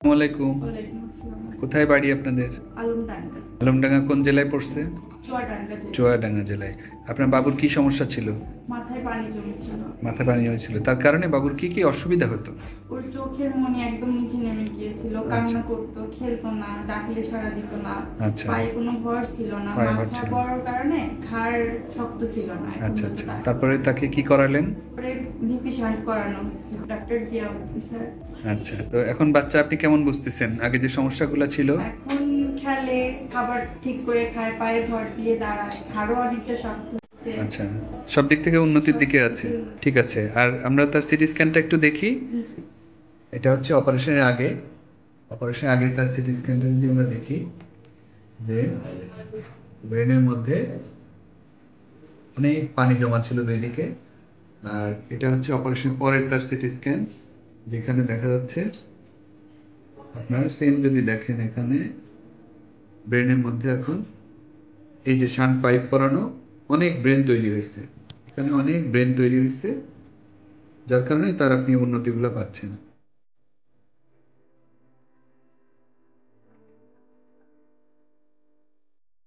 আসসালামাইকুম। ওয়ালাইকুম আসসালাম। কোথায় বাড়ি আপনাদের? আলমডাঙ্গা। আলমডাঙ্গা কোন জেলায় পড়ছে? চুয়াডাঙ্গা জেলা। চুয়াডাঙ্গা জেলায়। আপনার বাবুর কি সমস্যা ছিল? মাথায় পানি জমেছিল। মাথায় পানি হয়েছিল, তার কারণে বাবুর কি কি অসুবিধা হতো? ওর চোখের মনি একদম নিচে নেমে গিয়েছিল, কান্না করতো, খেলতো না, ডাকলে সাড়া দিত না। আচ্ছা। পায়ে কোনো ভর ছিল না, পায়ে ভর মাথা ছিল না। বড় কারণে ঘাড় শক্ত ছিল না। আচ্ছা আচ্ছা, তারপরে তাকে কি করালেন? পরে ভিপি শান্ট করানো হয়েছিল, ডাক্তার জিয়া স্যার। আচ্ছা, তো এখন বাচ্চা আপনি কেমন বুঝতেছেন? আগে যে সমস্যাগুলো ছিল? এখন খেলে, খাবার ঠিক করে খায়, পায়ে ভর দিয়ে দাঁড়ায়, ঘাড়ও অনেকটা শক্ত। আচ্ছা, সব দিক থেকে উন্নতির দিকে আছে। ঠিক আছে, আর আমরা তার সিটি স্ক্যানটা একটু দেখি। এটা হচ্ছে অপারেশনের আগে। অপারেশনের আগে তার সিটি স্ক্যানটা যদি আমরা দেখি, যে ব্রেনের মধ্যে অনেক পানি জমা ছিল দুই দিকে। আর এটা হচ্ছে অপারেশন পরের তার সিটি স্ক্যান, যেখানে দেখা যাচ্ছে আপনার সেম যদি দেখেন এখানে ব্রেনের মধ্যে এখন এই যে শান্ট পাইপ পরানো, অনেক ব্রেন তৈরি হয়েছে, এখানে অনেক ব্রেন তৈরি হয়েছে, যার কারণে তার আপনি উন্নতিগুলো পাচ্ছেন।